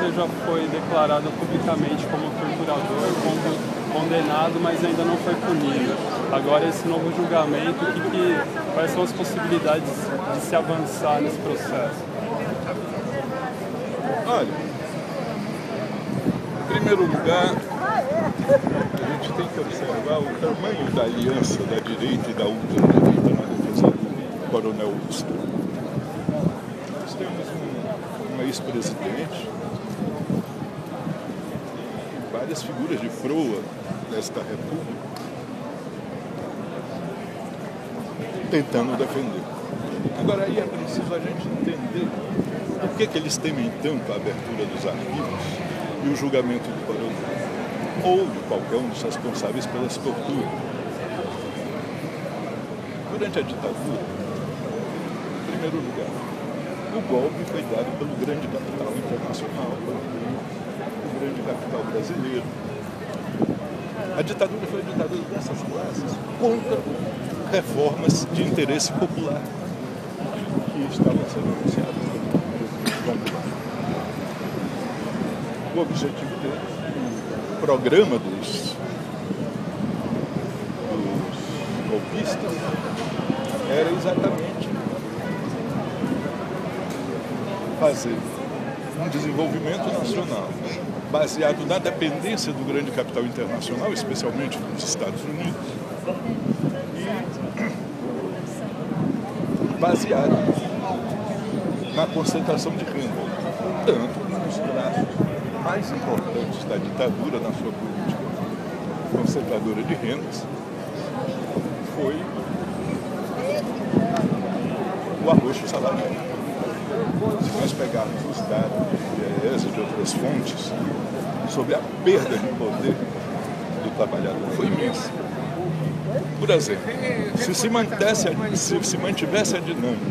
Hitler já foi declarado publicamente como torturador, condenado, mas ainda não foi punido. Agora esse novo julgamento, quais são as possibilidades de se avançar nesse processo? Olha, em primeiro lugar, a gente tem que observar o tamanho da aliança da direita e da ultradireita na defesa do coronel Ustra. Nós temos um ex-presidente, várias figuras de proa desta república tentando defender. Agora aí é preciso a gente entender por que eles temem tanto a abertura dos arquivos e o julgamento do coronel, ou de qualquer um dos responsáveis pelas torturas. Durante a ditadura, em primeiro lugar, o golpe foi dado pelo grande capital internacional, pelo grande capital brasileiro. A ditadura foi a ditadura dessas classes contra reformas de interesse popular que estavam sendo anunciadas pelo João Goulart. O objetivo dele, o programa dos golpistas, era exatamente fazer um desenvolvimento nacional baseado na dependência do grande capital internacional, especialmente dos Estados Unidos, e baseado na concentração de renda, tanto nos traços mais importantes da ditadura na sua política concentradora de rendas, foi o arroxo salarial. Se nós pegarmos os dados de IES e de outras fontes sobre a perda de poder do trabalhador, foi imensa. Por exemplo, se se mantivesse a dinâmica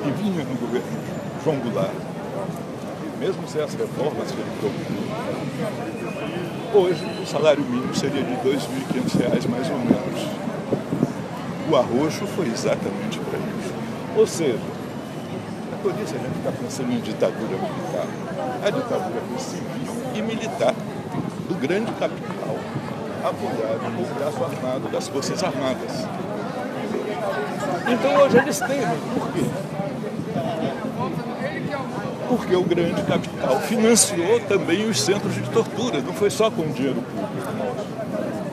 que vinha no governo João Goulart, mesmo sem as reformas que ele propôs, hoje o salário mínimo seria de R$ 2.500 mais ou menos. O arroxo foi exatamente para isso. Ou seja, é por isso que a gente está pensando em ditadura militar. A ditadura civil e militar do grande capital, apoiado pelo braço armado das Forças Armadas. Então hoje eles temem. Por quê? Porque o grande capital financiou também os centros de tortura. Não foi só com dinheiro público nosso.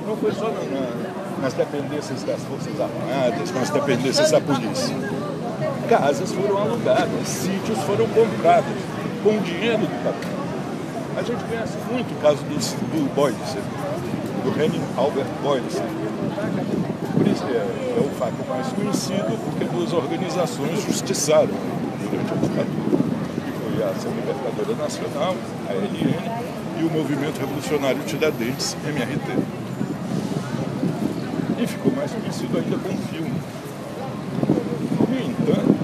Não foi só nas dependências das Forças Armadas, nas dependências da polícia. Casas foram alugadas, sítios foram comprados com dinheiro do capital. A gente conhece muito o caso do Boyce, do Henning Albert Boyce. Por isso é o fato mais conhecido, porque duas organizações justiçaram durante a ditadura, que foi a Ação Libertadora Nacional, a ALN, e o Movimento Revolucionário Tiradentes, MRT. E ficou mais conhecido ainda com o filme. No entanto,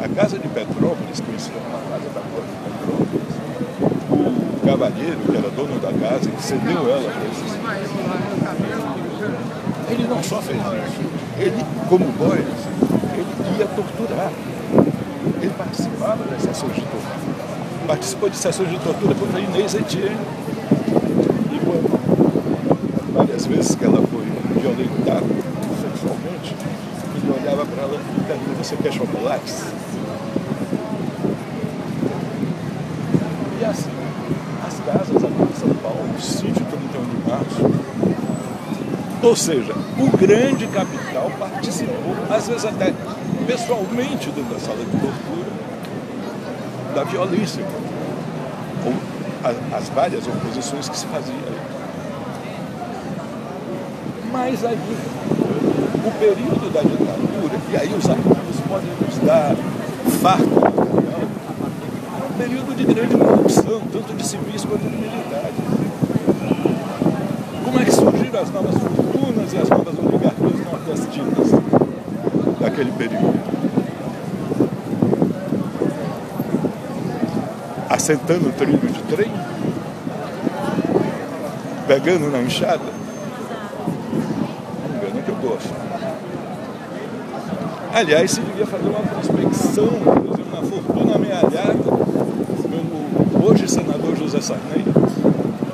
a Casa de Petrópolis, conhecida como a Casa da Porta de Petrópolis, o cavalheiro, que era dono da casa, que cedeu ela para esses, ele não só fez isso, ele, como Boyce, ele ia torturar. Ele participava das sessões de tortura. Participou de sessões de tortura contra Inês Etienne. E quando, várias vezes que ela foi violentada sexualmente, ele olhava para ela e perguntou: "Você quer chocolates?" E assim, as casas aqui em São Paulo, o sítio 31 de março, ou seja, o grande capital participou, às vezes até pessoalmente dentro da sala de tortura, da violência, ou as várias oposições que se faziam. Mas aí, o período da ditadura, e aí os arquivos podem nos dar farto, um período de grande corrupção, tanto de civis quanto de militares. Como é que surgiram as novas fortunas e as novas oligarquias nordestinas daquele período? Assentando o trilho de trem? Pegando na enxada? Não engano que eu gosto. Aliás, se devia fazer uma prospecção, por exemplo, na fortuna amealhada José Sarney,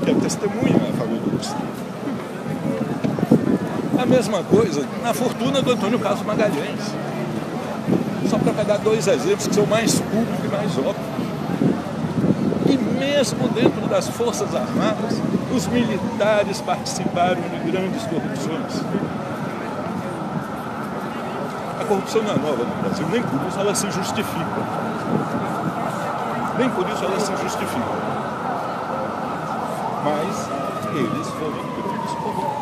que é testemunha a favor do Lúcio. A mesma coisa na fortuna do Antônio Carlos Magalhães. Só para dar dois exemplos que são mais públicos e mais óbvios. E mesmo dentro das Forças Armadas, os militares participaram de grandes corrupções. A corrupção não é nova no Brasil, nem por isso ela se justifica. Nem por isso ela se justifica. Mas eles foram grandes corruptos.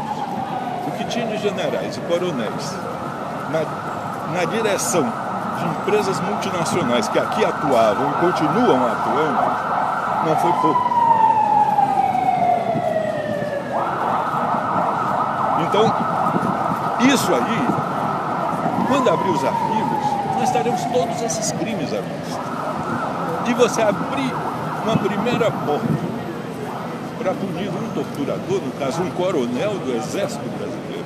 O que tinha de generais e coronéis na direção de empresas multinacionais que aqui atuavam e continuam atuando, não foi pouco. Então, isso aí, quando abrir os arquivos, nós teremos todos esses crimes à vista. E você abrir uma primeira porta para punir um torturador, no caso um coronel do Exército Brasileiro,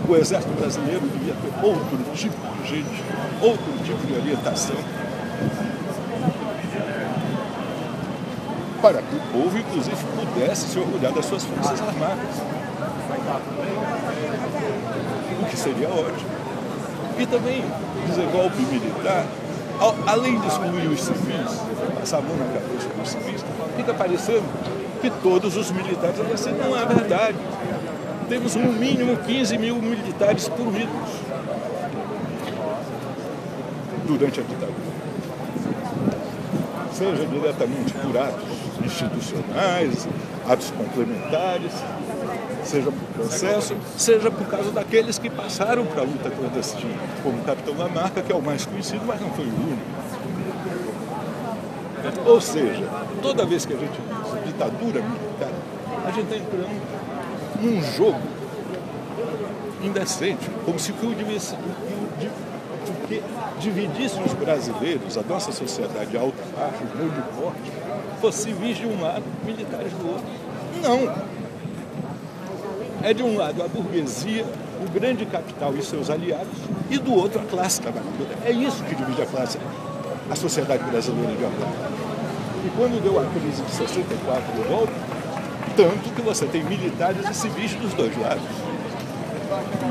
o Exército Brasileiro devia ter outro tipo de gente, outro tipo de orientação, para que o povo, inclusive, pudesse se orgulhar das suas Forças Armadas. O que seria ótimo. E também dizer golpe militar, além de excluir os civis, passar a mão na cabeça dos civis, fica parecendo que todos os militares, assim, não é verdade. Temos no mínimo 15 mil militares punidos durante a ditadura. Seja diretamente por atos institucionais, atos complementares, seja por processo, seja por causa daqueles que passaram para a luta clandestina, como o Capitão Lamarca, que é o mais conhecido, mas não foi o único. Ou seja, toda vez que a gente diz ditadura militar, a gente está entrando num jogo indecente, como se o que dividisse os brasileiros, a nossa sociedade alto, baixo, grande e forte, fosse civis de um lado, militares do outro. Não. É de um lado a burguesia, o grande capital e seus aliados, e do outro a classe trabalhadora. É isso que divide a sociedade brasileira de agora. E quando deu a crise de 64 do golpe, tanto que você tem militares e civis dos dois lados.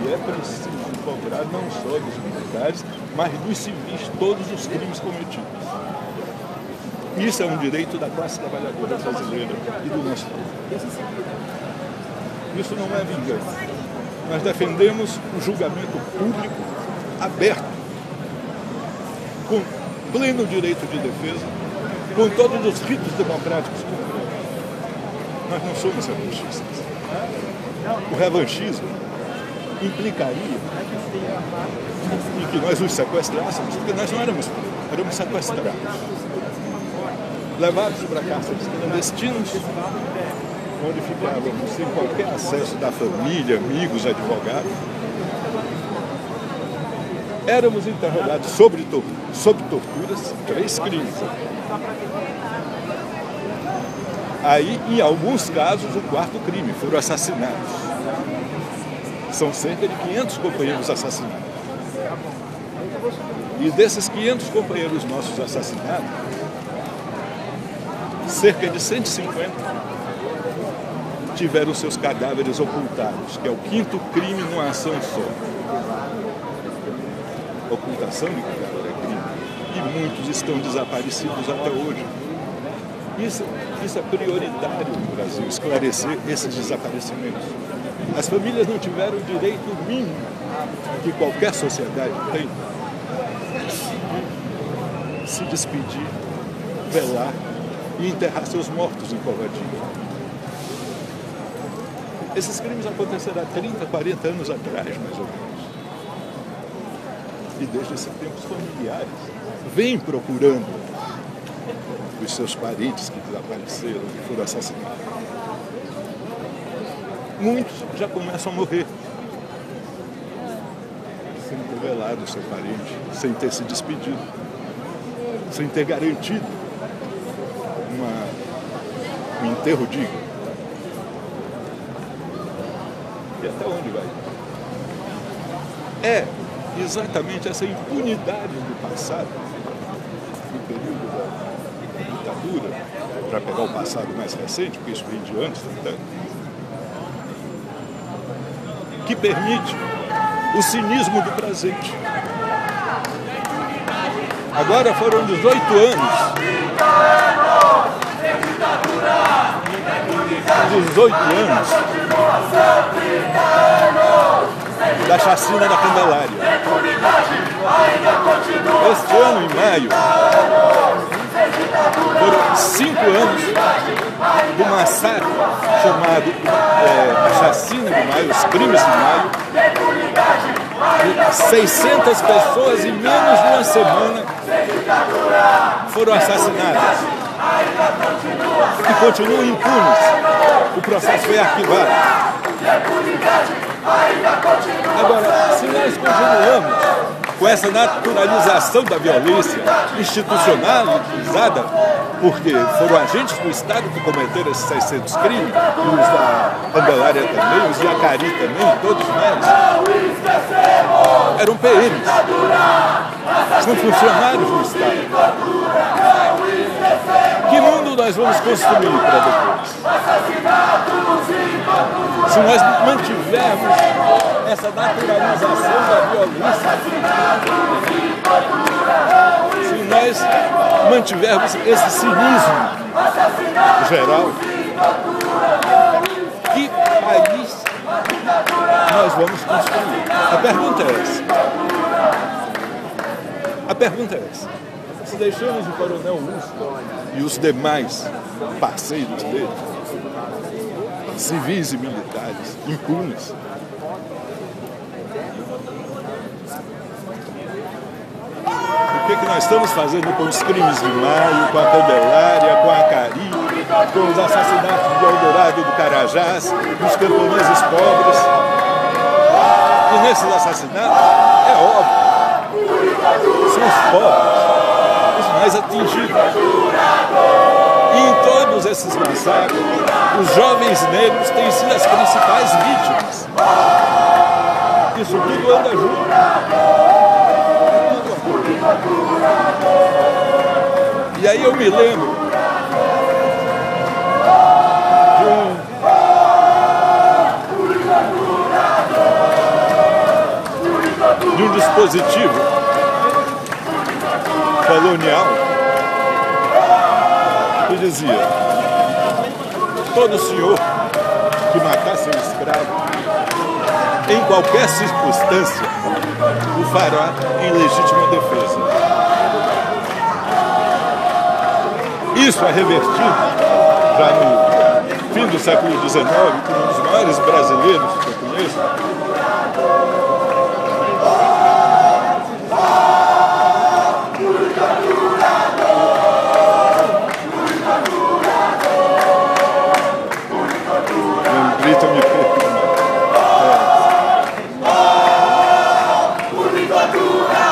E é preciso cobrar não só dos militares, mas dos civis todos os crimes cometidos. Isso é um direito da classe trabalhadora brasileira e do nosso povo. Isso não é vingança. Nós defendemos um julgamento público, aberto, com pleno direito de defesa, com todos os ritos democráticos cumpridos. Nós não somos revanchistas. O revanchismo implicaria em que nós os sequestrássemos, porque nós não éramos sequestrados. Levados para cárceres clandestinos, onde ficávamos sem qualquer acesso da família, amigos, advogados. Éramos interrogados sob torturas, 3 crimes. Aí, em alguns casos, o 4º crime, foram assassinados. São cerca de 500 companheiros assassinados. E desses 500 companheiros nossos assassinados, cerca de 150 tiveram seus cadáveres ocultados, que é o 5º crime numa ação só. Ocultação de cadáver é crime. E muitos estão desaparecidos até hoje. Isso é prioritário no Brasil, esclarecer esses desaparecimentos. As famílias não tiveram o direito mínimo que qualquer sociedade tem de se despedir, velar e enterrar seus mortos em covardia. Esses crimes aconteceram há 30, 40 anos atrás, mais ou menos. E desde esse tempo os familiares vêm procurando os seus parentes que desapareceram, que foram assassinados. Muitos já começam a morrer sem ter velado o seu parente, sem ter se despedido, sem ter garantido um enterro digno. E até onde vai? É exatamente essa impunidade do passado, no período da ditadura, para pegar o passado mais recente, porque isso vem de antes, que permite o cinismo do presente. Agora foram 18 anos. 18 anos da chacina da Candelária. Este ano, em maio, foram 5 anos do massacre chamado a chacina de maio, os crimes de maio. 600 pessoas em menos de uma semana foram assassinadas e continuam impunes. O processo foi arquivado. Agora, se nós continuamos com essa naturalização da violência institucionalizada, porque foram agentes do Estado que cometeram esses 600 crimes, e os da Candelária também, os de Acari também, todos nós, eram PMs, são funcionários do Estado. Que mundo nós vamos construir para depois? Se nós mantivermos essa naturalização da violência, se nós mantivermos esse cinismo geral, que país nós vamos construir? A pergunta é essa. A pergunta é essa. Se deixamos o Coronel Ustra e os demais parceiros dele, civis e militares, impunes, o que nós estamos fazendo com os crimes de maio, com a Candelária, com a Acari, com os assassinatos de Eldorado e do Carajás, dos camponeses pobres? E nesses assassinatos, é óbvio, são os pobres os mais atingidos. E em todos esses massacres, os jovens negros têm sido as principais vítimas. Isso tudo anda junto. E aí eu me lembro de um dispositivo colonial que dizia: todo senhor que matasse um escravo, em qualquer circunstância, o fará em legítima defesa. Isso é revertido já no fim do século XIX por um dos maiores brasileiros que eu conheço,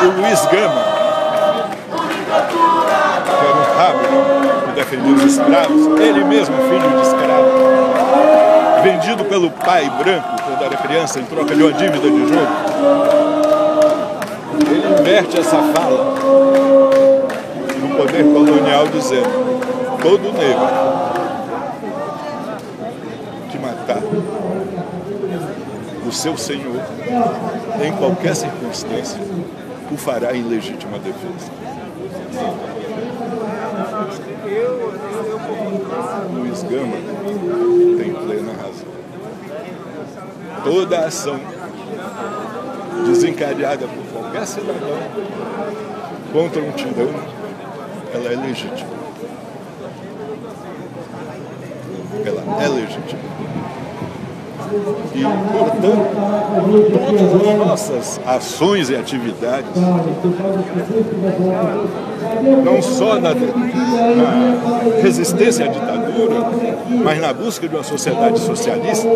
o Luiz Gama, que era um rabo que defendia os escravos, ele mesmo filho de escravo, vendido pelo pai branco quando era criança em troca de uma dívida de jogo. Ele inverte essa fala no poder colonial dizendo: todo negro que matar o seu senhor, em qualquer circunstância, o fará em legítima defesa. Luiz Gama tem plena razão. Toda ação desencadeada por qualquer cidadão contra um tirano, ela é legítima. Ela é legítima. E, portanto, todas as nossas ações e atividades, não só na resistência à ditadura, mas na busca de uma sociedade socialista,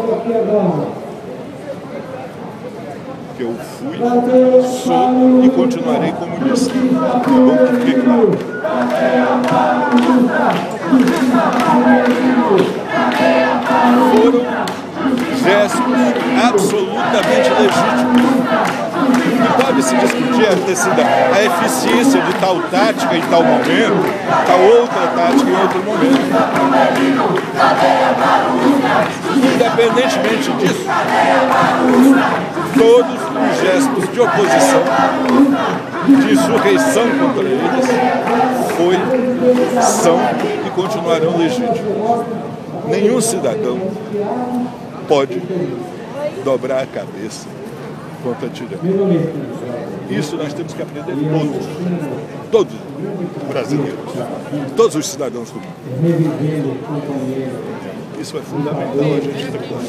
que eu fui, sou e continuarei comunista. É bom que fique claro. Foram gestos absolutamente legítimos. pode se discutir a eficiência de tal tática em tal momento, tal outra tática em outro momento. Independentemente disso, todos os gestos de oposição, de insurreição contra eles, são e continuarão legítimos. Nenhum cidadão pode dobrar a cabeça contra a tirania. Isso nós temos que aprender todos brasileiros, todos os cidadãos do mundo. Isso é fundamental a gente ter claro.